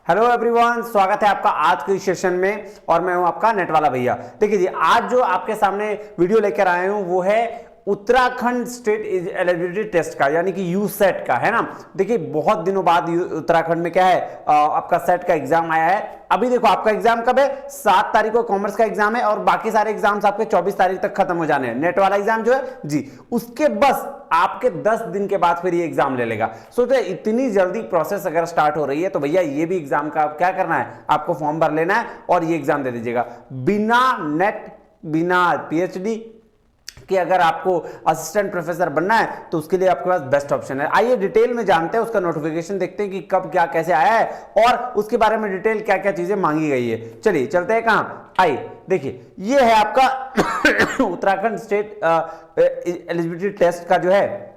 Hello everyone, स्वागत है आपका आज के सेशन में और मैं हूं आपका नेट वाला भैया। देखिए जी, आज जो आपके सामने वीडियो लेकर आए हूं वो है उत्तराखंड स्टेट एलिजिबिलिटी टेस्ट का, यानी कि यू सेट का, है ना। देखिए बहुत दिनों बाद उत्तराखंड में क्या है, आपका सेट का एग्जाम आया है। अभी देखो आपका एग्जाम कब है, 7 तारीख को कॉमर्स का एग्जाम है और बाकी सारे एग्जाम्स आपके 24 तारीख तक खत्म हो जाने हैं। नेट वाला एग्जाम जो है जी, उसके बस आपके 10 दिन के बाद फिर ये एग्जाम ले लेगा। सोचो इतनी जल्दी प्रोसेस अगर स्टार्ट हो रही है तो भैया ये भी एग्जाम का क्या करना है, आपको फॉर्म भर लेना है और ये एग्जाम दे दीजिएगा। बिना नेट, बिना पीएचडी कि अगर आपको असिस्टेंट प्रोफेसर बनना है तो उसके लिए आपके पास बेस्ट ऑप्शन है। आइए डिटेल में जानते हैं, उसका नोटिफिकेशन देखते हैं कि कब क्या कैसे आया है और उसके बारे में डिटेल क्या क्या चीजें मांगी गई है। चलिए चलते हैं कहां, आइए देखिए ये है आपका उत्तराखंड स्टेट एलिजिबिलिटी टेस्ट का जो है,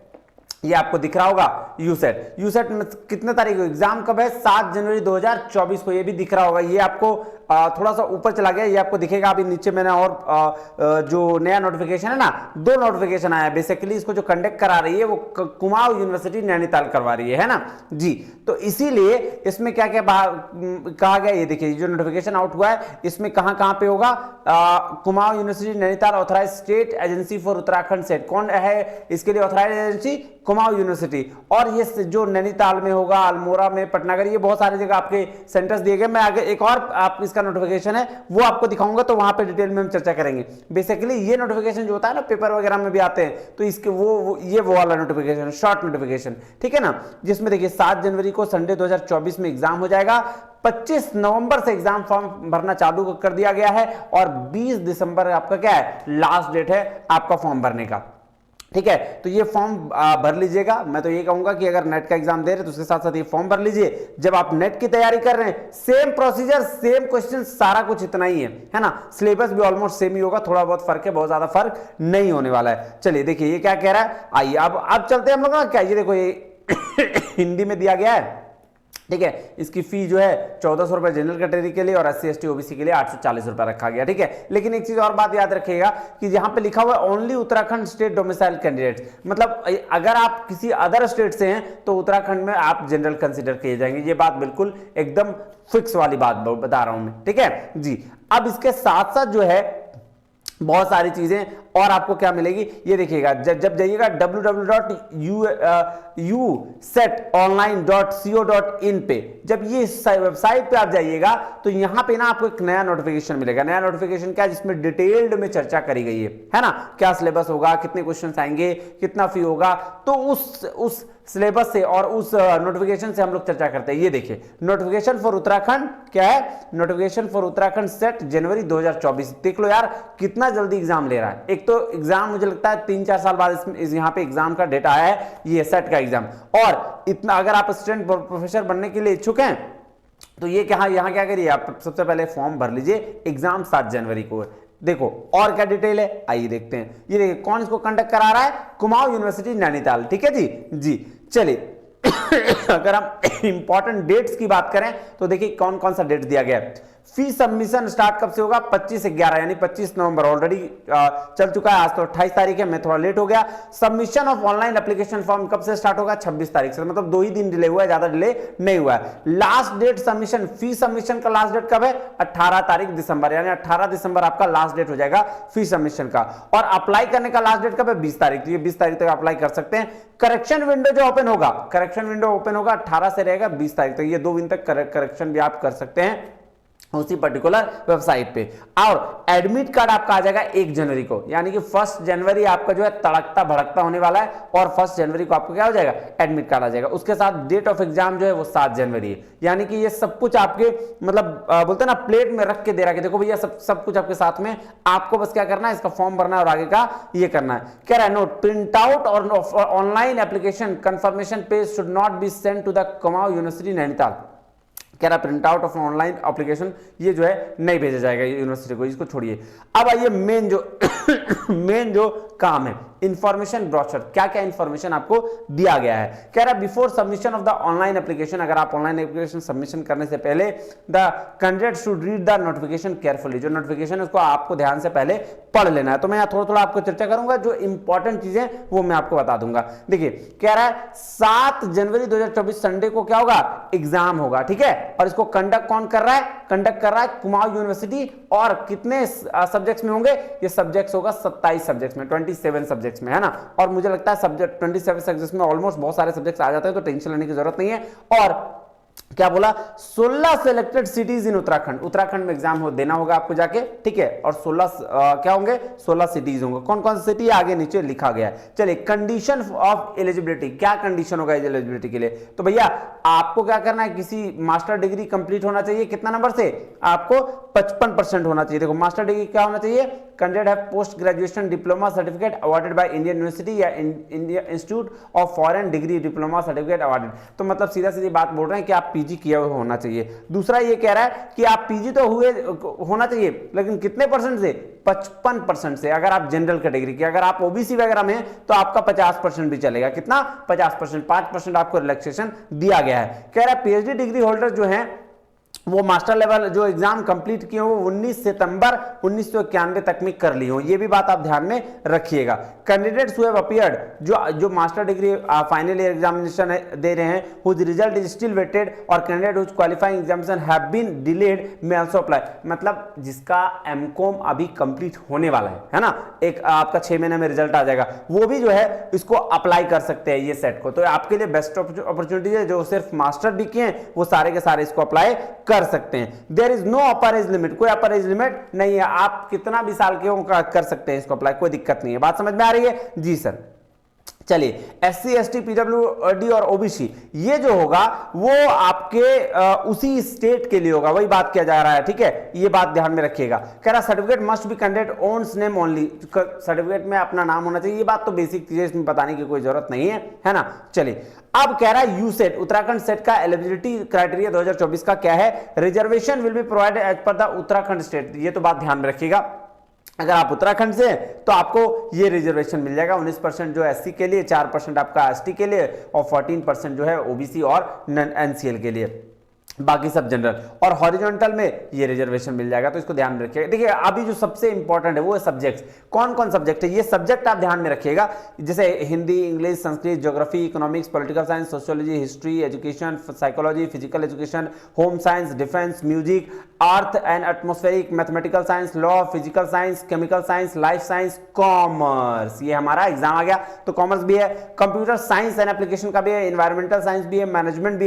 ये आपको दिख रहा होगा यूसेट। यूसेट में कितने तारीख को एग्जाम कब है, 7 जनवरी 2024 को, ये भी दिख रहा होगा। ये आपको थोड़ा सा ऊपर चला गया, ये आपको दिखेगा। अभी नीचे मैंने और जो नया नोटिफिकेशन है ना, 2 नोटिफिकेशन आया है। बेसिकली इसको जो कंडक्ट करा रही है वो कुमाऊं यूनिवर्सिटी नैनीताल करवा रही है ना जी। तो इसीलिए इसमें क्या क्या कहा गया, ये देखिए जो नोटिफिकेशन आउट हुआ है इसमें कहां कहां पे होगा। Kumaon university Nainital authorize state agency for Uttarakhand SET, कौन है इसके लिए ऑथराइज एजेंसी, कुमाऊं यूनिवर्सिटी। और ये जो नैनीताल में होगा, अल्मोड़ा में, पटनागर, ये बहुत सारी जगह आपके सेंटर्स दिए गए। मैं आगे एक और आप इसका नोटिफिकेशन है वो आपको दिखाऊंगा, तो वहां पे डिटेल में हम चर्चा करेंगे। बेसिकली ये नोटिफिकेशन जो होता है ना, पेपर वगैरह में भी आते हैं, तो इसके वो वाला नोटिफिकेशन, शॉर्ट नोटिफिकेशन, ठीक है ना, जिसमें देखिए 7 जनवरी को संडे 2024 में एग्जाम हो जाएगा। 25 नवंबर से एग्जाम फॉर्म भरना चालू कर दिया गया है और 20 दिसंबर आपका क्या है, लास्ट डेट है आपका फॉर्म भरने का। ठीक है, तो ये फॉर्म भर लीजिएगा। मैं तो ये कहूंगा कि अगर नेट का एग्जाम दे रहे तो उसके साथ साथ ये फॉर्म भर लीजिए। जब आप नेट की तैयारी कर रहे हैं, सेम प्रोसीजर, सेम क्वेश्चन, सारा कुछ इतना ही है ना। सिलेबस भी ऑलमोस्ट सेम ही होगा, थोड़ा बहुत फर्क है, बहुत ज्यादा फर्क नहीं होने वाला है। चलिए देखिए ये क्या कह रहा है, आइए अब चलते हैं हम लोग ना। क्या ये देखो, ये हिंदी में दिया गया है, ठीक है। इसकी फी जो है 1400 रुपए जनरल कैटेगरी के लिए और SC ST OBC के लिए 840 रुपए रखा गया, ठीक है। लेकिन एक चीज और बात याद रखिएगा कि यहां पे लिखा हुआ है only Uttarakhand state domicile candidate, मतलब अगर आप किसी अदर स्टेट से हैं तो उत्तराखंड में आप जनरल कंसीडर किए जाएंगे। ये बात बिल्कुल एकदम फिक्स वाली बात बता रहा हूं मैं, ठीक है जी। अब इसके साथ साथ जो है बहुत सारी चीजें और आपको क्या मिलेगी, ये देखिएगा। जब जाइएगा www.usetonline.co.in पे, जब ये वेबसाइट पे आप जाइएगा तो यहां पे ना आपको एक नया नोटिफिकेशन मिलेगा। नया नोटिफिकेशन क्या है, जिसमें डिटेल्ड में चर्चा करी गई है ना। क्या सिलेबस होगा, कितने क्वेश्चंस आएंगे, कितना फी होगा, तो उस सिलेबस से और उस नोटिफिकेशन से हम लोग चर्चा करते हैं। ये देखिए नोटिफिकेशन फॉर उत्तराखंड क्या है, नोटिफिकेशन फॉर उत्तराखंड सेट जनवरी 2024। देख लो यार कितना जल्दी एग्जाम ले रहा है। एक तो एग्जाम मुझे लगता है 3-4 साल बाद यहाँ पे एग्जाम का डेट आया है, ये सेट का एग्जाम। और इतना अगर आप असिस्टेंट प्रोफेसर बनने के लिए इच्छुक हैं तो ये क्या, यहाँ क्या करिए, आप सबसे पहले फॉर्म भर लीजिए। एग्जाम 7 जनवरी को। देखो और क्या डिटेल है, आइए देखते हैं। ये देखिए कौन इसको कंडक्ट करा रहा है, कुमाऊं यूनिवर्सिटी नैनीताल, ठीक है जी। चलिए अगर हम इंपॉर्टेंट डेट्स की बात करें तो देखिए कौन कौन सा डेट दिया गया है। फी सबमिशन स्टार्ट कब से होगा, 25/11 यानी 25 नवंबर ऑलरेडी चल चुका है। आज तो 28 तारीख है, मैं थोड़ा लेट हो गया। Submission of online application form कब से स्टार्ट होगा, 26 तारीख से, मतलब 2 ही दिन डिले हुआ है, ज्यादा डिले नहीं हुआ है। Last date submission, fee submission का लास्ट डेट कब है, 18 तारीख दिसंबर, यानी 18 दिसंबर आपका लास्ट डेट हो जाएगा फी सबमिशन का। और अप्लाई करने का लास्ट डेट कब है, 20 तारीख। तो ये 20 तारीख तक अप्लाई कर सकते हैं। करेक्शन विंडो जो ओपन होगा, करेक्शन विंडो ओपन होगा 18 से रहेगा 20 तारीख तक। ये 2 दिन तक करेक्शन भी आप कर सकते हैं उसी पर्टिकुलर वेबसाइट पे। और एडमिट कार्ड आपका आ जाएगा 1 जनवरी को, यानी कि 1 जनवरी आपका जो है तड़कता भड़कता होने वाला है और 1 जनवरी को आपको क्या हो जाएगा, एडमिट कार्ड आ जाएगा। उसके साथ डेट ऑफ एग्जाम जो है वो 7 जनवरी है, यानी कि ये सब कुछ आपके मतलब बोलते हैं ना प्लेट में रख के दे रहा है। देखो भैया सब कुछ आपके साथ में, आपको बस क्या करना है, इसका फॉर्म भरना है और आगे का ये करना है। कह रहा है नोट, प्रिंट आउट और online application confirmation page should not be sent to the Kumaon university Nainital. कह रहा print out of online application ये जो है नहीं भेजा जाएगा यूनिवर्सिटी को, इसको छोड़िए। अब आइए मेन जो काम है। इंफॉर्मेशन ब्रोशर, क्या क्या इंफॉर्मेशन आपको दिया गया है। कह रहा है before submission of the online application, अगर आप ऑनलाइन एप्लीकेशन सबमिशन करने से पहले the candidate should read the notification carefully, जो नोटिफिकेशन है उसको आपको ध्यान से पहले पढ़ लेना है। तो मैं यहाँ थोड़ा थोड़ा आपको चर्चा करूंगा, जो इंपॉर्टेंट चीजें वो मैं आपको बता दूंगा। देखिए कह रहा है 7 जनवरी 2024 संडे को क्या होगा, एग्जाम होगा, ठीक है। और इसको कंडक्ट कौन कर रहा है, कंडक्ट कर रहा है कुमाऊं यूनिवर्सिटी। और कितने सब्जेक्ट्स में होंगे, ये सब्जेक्ट्स होगा 27 सब्जेक्ट्स में, 27 सब्जेक्ट्स में, है ना। और मुझे लगता है सब्जेक्ट 27 सब्जेक्ट्स में ऑलमोस्ट बहुत सारे सब्जेक्ट्स आ जाते हैं, तो टेंशन लेने की जरूरत नहीं है। और क्या बोला, 16 selected cities in Uttarakhand, Uttarakhand में एग्जाम देना होगा आपको जाके, ठीक है। और 16 क्या होंगे, 16 सिटीज होंगे। कौन कौन सी सिटी आगे नीचे लिखा गया है। चलिए कंडीशन ऑफ एलिजिबिलिटी, क्या कंडीशन होगा एलिजिबिलिटी के लिए, तो भैया आपको क्या करना है, किसी मास्टर डिग्री कंप्लीट होना चाहिए, कितना नंबर से, आपको 55% होना चाहिए। देखो मास्टर डिग्री क्या होना चाहिए, candidate have post graduation diploma certificate awarded by Indian university या India institute of foreign degree diploma certificate awarded. तो मतलब सीधा सीधी बात बोल रहे हैं कि आप पीजी किया हुआ होना चाहिए। दूसरा ये कह रहा है कि आप पीजी तो हुए होना चाहिए, लेकिन कितने परसेंट से, 55% से। अगर आप जनरल कैटेगरी के, अगर आप ओबीसी वगैरह में तो आपका 50% भी चलेगा। कितना, 50%, 5% आपको रिलैक्सेशन दिया गया है। कह रहा है पीएचडी डिग्री होल्डर जो है वो मास्टर लेवल जो एग्जाम कंप्लीट किए हो 19 सितंबर 1991 तक में कर ली हो, ये भी बात आप ध्यान में रखिएगा। कैंडिडेट्स हु हैव अपीयर्ड, जो master degree final year examination दे रहे हैं, whose result is still waited, और candidate whose qualifying examination have been delayed may also apply. मतलब जिसका एमकॉम अभी कंप्लीट होने वाला है ना, एक आपका 6 महीने में रिजल्ट आ जाएगा, वो भी जो है इसको अप्लाई कर सकते हैं ये सेट को। तो आपके लिए बेस्ट अपॉर्चुनिटी है, जो सिर्फ मास्टर भी किए हैं वो सारे के सारे इसको अप्लाई कर सकते हैं। There is no upper age limit, कोई अपर एज लिमिट नहीं है, आप कितना भी साल के हो कर सकते हैं इसको अप्लाई, कोई दिक्कत नहीं है। बात समझ में आ रही है जी सर। चलिए एससी एसटी पीडब्ल्यूडी और ओबीसी ये जो होगा वो आपके उसी स्टेट के लिए होगा, वही बात किया जा रहा है, ठीक है, ये बात ध्यान में रखिएगा। कह रहा certificate must be candidate owns name only, certificate में अपना नाम होना चाहिए। ये बात तो बेसिक चीजें, इसमें बताने की कोई जरूरत नहीं है ना। चलिए अब कह रहा है यूसेट, उत्तराखंड सेट का एलिजिबिलिटी क्राइटेरिया 2024 का क्या है, reservation will be provided as per the Uttarakhand state. ये तो बात ध्यान में रखिएगा, अगर आप उत्तराखंड से तो आपको ये रिजर्वेशन मिल जाएगा। 19% जो एससी के लिए, 4% आपका एसटी के लिए, और 14% जो है ओबीसी और एनसीएल के लिए, बाकी सब जनरल। और हॉरिजॉन्टल में ये रिजर्वेशन मिल जाएगा, तो इसको ध्यान में रखिएगा। देखिए अभी जो सबसे इंपॉर्टेंट है वो है सब्जेक्ट्स। कौन कौन सब्जेक्ट है, ये सब्जेक्ट आप ध्यान में रखिएगा, जैसे Hindi, English, Sanskrit, geography, economics, political science, sociology, history, education, psychology, physical education, home science, defence, music, earth and atmospheric, mathematical science, law, physical science, chemical science, life science, commerce. ये हमारा एग्जाम आ गया, तो कॉमर्स भी है। कंप्यूटर साइंस एंड एप्लीकेशन का भी है, environmental science भी है, मैनेजमेंट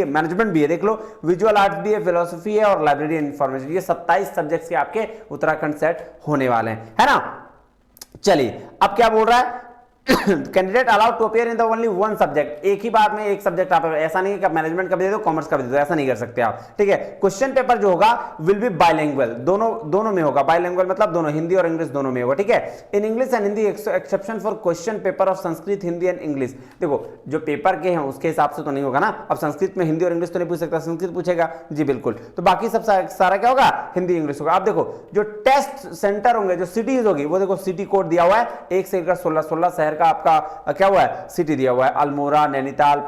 भी है, देख लो, विजुअल आर्ट्स भी है, फिलोसफी है, और लाइब्रेरी इंफॉर्मेशन। ये 27 सब्जेक्ट्स के आपके उत्तराखंड सेट होने वाले हैं, है ना। चलिए अब क्या बोल रहा है, candidate allowed to appear in the only one subject, एक ही बार में एक सब्जेक्ट आप, ऐसा नहीं कि मैनेजमेंट का भी दे दो कॉमर्स का भी दे दो, ऐसा नहीं कर सकते आप, ठीक है। क्वेश्चन पेपर जो होगा विल बी बाइलिंगुअल, दोनों में होगा। बाइलिंगुअल मतलब दोनों, हिंदी और इंग्लिश दोनों में होगा, ठीक है। In English and Hindi exception for question paper of Sanskrit, Hindi and English. देखो जो पेपर के हैं उसके हिसाब से तो नहीं होगा ना, अब संस्कृत में हिंदी और इंग्लिश तो नहीं पूछ सकता, संस्कृत पूछेगा जी बिल्कुल, तो बाकी सब सारा क्या होगा, हिंदी इंग्लिश होगा। आप देखो जो टेस्ट सेंटर होंगे, जो सिटीज होगी, वो देखो सिटी कोड दिया हुआ है, 1 से लेकर 16 शहर का आपका क्या हुआ है, सिटी दिया हुआ है। अल्मोड़ा, नैनीताल,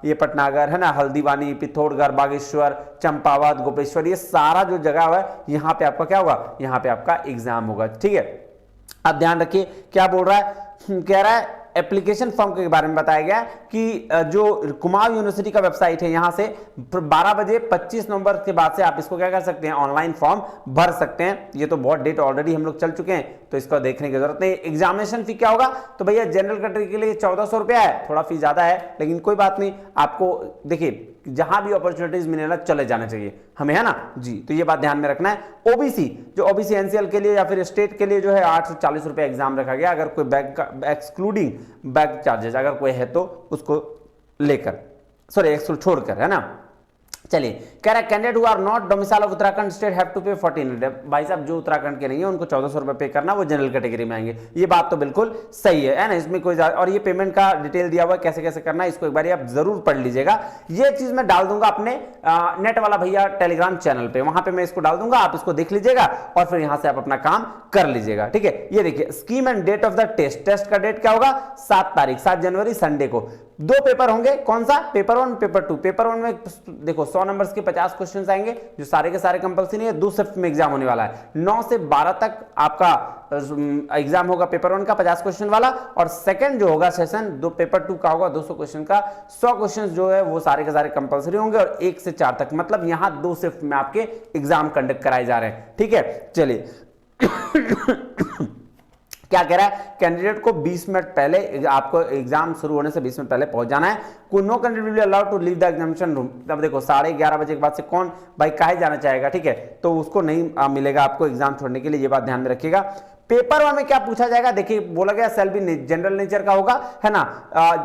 ये पटनागर है ना, हल्दीवानी, पिथौरागढ़, बागेश्वर, चंपावत, गोपेश्वर, ये सारा जो जगह है यहाँ पे आपका क्या होगा, यहाँ पे आपका एग्जाम होगा, ठीक है। अब ध्यान रखिए क्या बोल रहा है, कह रहा है एप्लीकेशन फॉर्म के बारे में बताया गया कि जो कुमाऊं यूनिवर्सिटी का वेबसाइट है, यहां से 12 बजे 25 नवंबर के बाद से आप इसको क्या कर सकते हैं, ऑनलाइन फॉर्म भर सकते हैं। ये तो बहुत डेट ऑलरेडी हम लोग चल चुके हैं, तो इसको देखने की जरूरत नहीं। एग्जामिनेशन फी क्या होगा, तो भैया जनरल कैटेगरी के लिए 1400 रुपया है, थोड़ा फी ज्यादा है, लेकिन कोई बात नहीं, आपको देखिए जहां भी अपॉर्चुनिटीज मिलेगा चले जाना चाहिए हमें, है ना जी। तो ये बात ध्यान में रखना है। ओबीसी, जो ओबीसी एनसीएल के लिए या फिर स्टेट के लिए जो है 840 रुपए एग्जाम रखा गया, अगर कोई बैक एक्सक्लूडिंग बैक चार्जेस अगर कोई है तो उसको लेकर, सॉरी छोड़कर, है ना। चलिए, कह रहा है candidate who are not domicile of Uttarakhand state have to pay 1400। भाई साहब जो उत्तराखंड के नहीं है उनको 1400 रुपए पे करना, वो जनरल कैटेगरी में आएंगे। ये बात तो बिल्कुल सही है ना, इसमें कोई और ये पेमेंट का डिटेल दिया हुआ है कैसे कैसे करना है, इसको एक बार आप जरूर पढ़ लीजिएगा। ये चीज मैं डाल दूंगा अपने नेट वाला भैया टेलीग्राम चैनल पे, वहां पे मैं इसको डाल दूंगा, आप इसको देख लीजिएगा और फिर यहां से आप अपना काम कर लीजिएगा। ठीक है, ये देखिए scheme and date of the test. Test का डेट क्या होगा? 7 तारीख, 7 जनवरी संडे को। 2 पेपर होंगे, कौन सा? Paper 1, paper 2। पेपर 1 में देखो 100 नंबर्स के 50 क्वेश्चंस आएंगे, जो सारे के सारे कंपलसरी है। 2 शिफ्ट में एग्जाम होने वाला है, 9 से 12 तक आपका एग्जाम होगा पेपर 1 का 50 क्वेश्चन वाला, और सेकंड जो होगा सेशन पेपर 2 का होगा 200 क्वेश्चन का। 100 क्वेश्चन जो है वो सारे के सारे कंपलसरी होंगे, और 1 से 4 तक, मतलब यहां 2 शिफ्ट में आपके एग्जाम कंडक्ट कराए जा रहे हैं। ठीक है, चलिए क्या कह रहा है? कैंडिडेट को 20 मिनट पहले, आपको एग्जाम शुरू होने से 20 मिनट पहले पहुंच जाना है। No candidate will be allowed to leave the examination room. तब देखो 11:30 बजे के बाद से कौन भाई काहे जाना चाहेगा? ठीक है, तो उसको नहीं मिलेगा आपको एग्जाम छोड़ने के लिए, ये बात ध्यान में रखिएगा। पेपर 1 में क्या पूछा जाएगा? देखिए बोला गया सेल भी जनरल नेचर का होगा, है ना,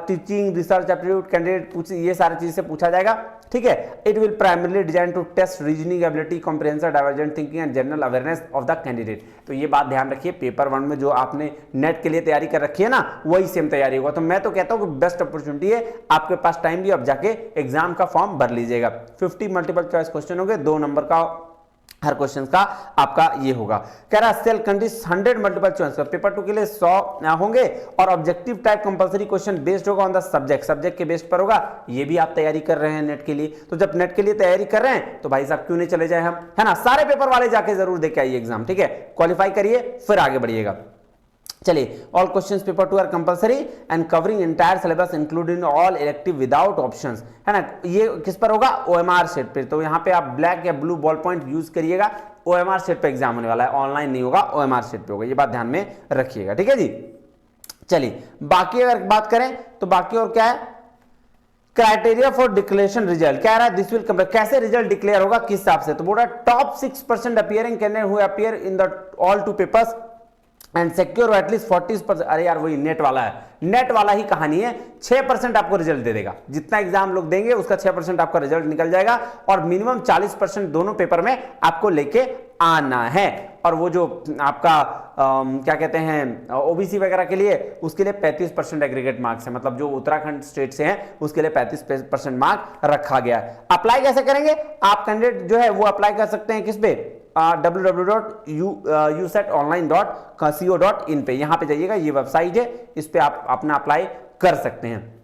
टीचिंग, रिसर्च एप्टीट्यूड, कैंडिडेट ये सारी चीज से पूछा जाएगा। ठीक है, it will primarily design to test reasoning ability, comprehension, divergent thinking and general awareness of the candidate. तो ये बात ध्यान रखिए, पेपर 1 में जो आपने नेट के लिए तैयारी कर रखी है ना, वही सेम तैयारी होगा। तो मैं तो कहता हूं कि बेस्ट अपॉर्चुनिटी है, आपके पास टाइम भी, अब जाके एग्जाम का फॉर्म भर लीजिएगा। 50 मल्टीपल चॉइस क्वेश्चन होंगे, 2 नंबर का हर क्वेश्चन का आपका ये होगा। कह रहा है sell countries 100 multiple choice. Paper 2 के लिए 100 होंगे, और objective type compulsory question based होगा ऑन द सब्जेक्ट, सब्जेक्ट के बेस्ड पर होगा। ये भी आप तैयारी कर रहे हैं नेट के लिए, तो जब नेट के लिए तैयारी कर रहे हैं तो भाई साहब क्यों नहीं चले जाए हम, है ना। सारे पेपर वाले जाके जरूर देके आइए एग्जाम, ठीक है, क्वालिफाई करिए, फिर आगे बढ़िएगा। चलिए, all questions paper 2 are compulsory and covering entire syllabus including all elective without options, है ना। ये किस पर होगा? OMR सेट पे। तो यहां पे आप ब्लैक या ब्लू बॉल पॉइंट यूज करिएगा। OMR सेट पे एग्जाम होने वाला है, ऑनलाइन नहीं होगा, OMR सेट पे होगा, ये बात ध्यान में रखिएगा। ठीक है जी, चलिए बाकी अगर बात करें तो बाकी और क्या है? Criteria for declaration result. कह रहा है दिस विल कंपेयर, कैसे रिजल्ट डिक्लेयर होगा, किस हिसाब से? तो बोल रहा है top 6% appearing candidate who appear in the all 2 papers and secure at least 40%। अरे यार वही नेट वाला है, नेट वाला ही कहानी है। 6% आपको रिजल्ट दे देगा, जितना एग्जाम लोग देंगे उसका 6% आपका रिजल्ट निकल जाएगा, और मिनिमम 40% दोनों पेपर में आपको लेके आना है। और वो जो आपका क्या कहते हैं ओबीसी वगैरह के लिए, उसके लिए 35% एग्रीगेट मार्क्स है, मतलब जो उत्तराखंड स्टेट से हैं उसके लिए 35% मार्क रखा गया है। अप्लाई कैसे करेंगे आप? कैंडिडेट जो है वो अप्लाई कर सकते हैं किस पे? www.usetonline.co.in पे, यहां पे जाइएगा, ये वेबसाइट है, इस पे आप अपना अप्लाई कर सकते हैं।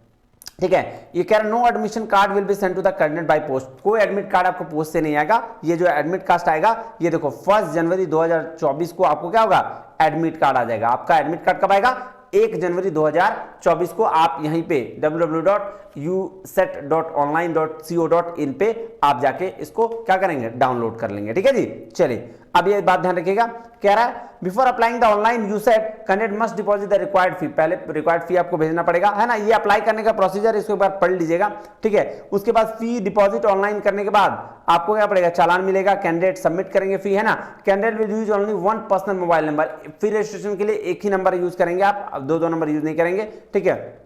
ठीक है, ये कह रहा है no admission card will be send to the candidate by post. कोई एडमिट कार्ड आपको पोस्ट से नहीं आएगा। ये जो एडमिट कार्ड आएगा, ये देखो 1 जनवरी 2024 को आपको क्या होगा? एडमिट कार्ड आ जाएगा। आपका एडमिट कार्ड कब आएगा? 1 जनवरी 2024 को। आप यहीं पे www.uset.online.co.in पे आप जाके इसको क्या करेंगे? डाउनलोड कर लेंगे। ठीक है जी, चलिए अब ये बात ध्यान रखिएगा। कह रहा है before applying the online USET candidate must deposit the required fee. पहले रिक्वायर्ड फी आपको भेजना पड़ेगा, है ना। ये अप्लाई करने का प्रोसीजर, इसको एक बार पढ़ लीजिएगा। ठीक है, उसके बाद फी डिपॉजिट ऑनलाइन करने के बाद आपको क्या पड़ेगा? चालान मिलेगा, कैंडिडेट सबमिट करेंगे फी, है ना। Candidate will use only 1 personal mobile number. Fee registration के लिए एक ही नंबर यूज करेंगे आप, 2 नंबर यूज नहीं करेंगे। ठीक है,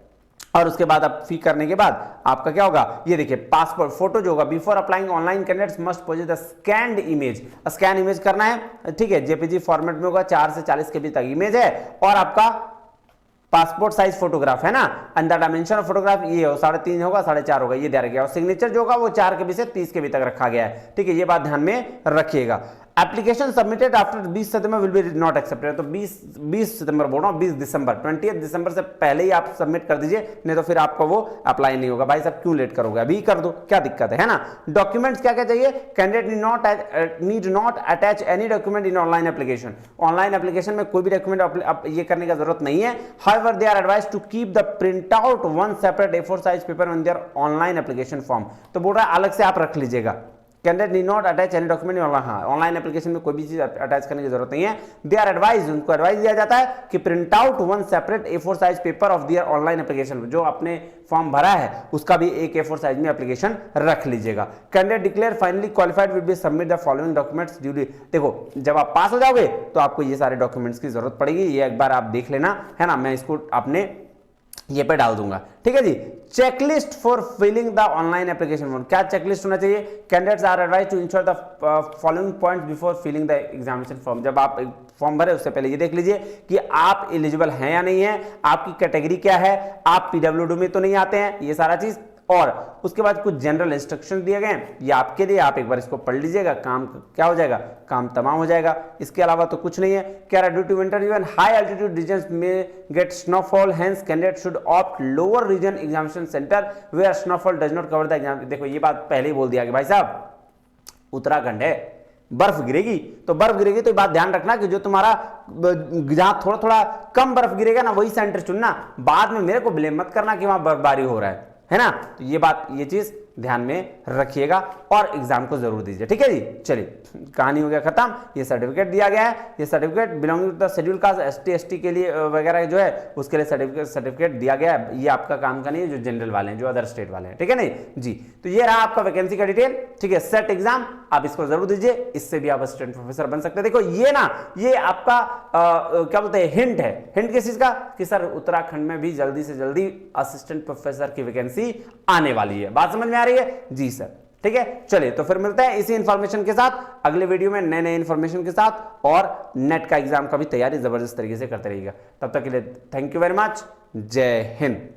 और उसके बाद आप फी करने के बाद आपका क्या होगा? ये देखिए पासपोर्ट फोटो जो होगा। Before applying online candidates must possess the scanned image. Scan image करना है, ठीक है, जेपीजी फॉर्मेट में होगा, 4 से 40 KB तक इमेज है, और आपका पासपोर्ट साइज फोटोग्राफ, है ना। And the dimension of photograph ये हो 3.5 होगा, 4.5 होगा, ये दिया गया। और सिग्नेचर जो होगा वो 4 KB से 30 KB तक रखा गया है। ठीक है, ये बात ध्यान में रखिएगा। Application submitted after 20 September will be not accepted. तो 20 सितंबर बोल रहा हूं, 20 दिसंबर, 20 दिसंबर से पहले ही आप सबमिट कर दीजिए, नहीं तो फिर आपको वो अप्लाई नहीं होगा। भाई साहब क्यों लेट करोगे, अभी कर दो, क्या दिक्कत है ना। डॉक्यूमेंट्स क्या क्या चाहिए? Candidate need not attach any document in online application. Online application में कोई भी डॉक्यूमेंट ये करने का जरूरत नहीं है। However they are advised to keep the print out 1 separate A4 size paper on their online application form. तो बोल रहा है अलग से आप रख लीजिएगा। Candidate need not attach any document online application में कोई भी चीज अटैच करने की जरूरत नहीं है। दे आर एडवाइज, उनको एडवाइस दिया जाता है कि print out 1 separate A4 size paper of their online application. जो आपने फॉर्म भरा है उसका भी एक A4 साइज में एप्लीकेशन रख लीजिएगा। Candidate declare finally qualified will be submit the following documents duly. देखो जब आप पास हो जाओगे तो आपको ये सारे डॉक्यूमेंट्स की जरूरत पड़ेगी, ये एक बार आप देख लेना, है ना। मैं इसको अपने ये पे डाल दूंगा, ठीक है जी। Checklist for filling the online application form, क्या चेकलिस्ट होना चाहिए? Candidates are advised to ensure the following points before filling the examination form. जब आप फॉर्म भरे उससे पहले ये देख लीजिए कि आप एलिजिबल हैं या नहीं है, आपकी कैटेगरी क्या है, आप पीडब्ल्यूडी में तो नहीं आते हैं, ये सारा चीज। और उसके बाद कुछ जनरल इंस्ट्रक्शन दिए गए ये आपके लिए, आप एक बार इसको पढ़ लीजिएगा, काम क्या हो जाएगा, काम तमाम हो जाएगा। इसके अलावा तो कुछ नहीं है। क्या due to winter even high altitude regions में get snowfall, hence candidate should opt lower region examination centre where snowfall does not cover the exam. देखो ये बात पहले ही बोल दिया कि भाई साहब उत्तराखंड है, बर्फ गिरेगी तो बात ध्यान रखना कि जो तुम्हारा जहां थोड़ा थोड़ा कम बर्फ गिरेगा ना वही सेंटर चुनना। बाद में मेरे को ब्लेम मत करना कि वहां बर्फबारी हो रहा है ना। तो ये चीज ध्यान में रखिएगा और एग्जाम को जरूर दीजिए, ठीक है जी। चलिए कहानी हो गया खत्म। ये सर्टिफिकेट दिया गया है, ये certificate belonging to the schedule caste ST के लिए वगैरह जो है उसके लिए सर्टिफिकेट दिया गया है। ये आपका काम का नहीं है, जो जनरल वाले हैं, जो अदर स्टेट वाले हैं, ठीक है नहीं जी। तो ये रहा आपका वैकेंसी का डिटेल, ठीक है। सेट एग्जाम आप इसको जरूर दीजिए, इससे भी आप असिस्टेंट प्रोफेसर बन सकते हैं। देखो ये ना, ये आपका क्या बोलते हैं, हिंट है। हिंट किस चीज का? कि सर उत्तराखंड में भी जल्दी से जल्दी असिस्टेंट प्रोफेसर की वैकेंसी आने वाली है। बात समझ में आ रही है जी सर, ठीक है। चलिए तो फिर मिलते हैं इसी इंफॉर्मेशन के साथ अगले वीडियो में, नए नए इंफॉर्मेशन के साथ, और नेट का एग्जाम का भी तैयारी जबरदस्त तरीके से करते रहिएगा। तब तक के लिए थैंक यू वेरी मच, जय हिंद।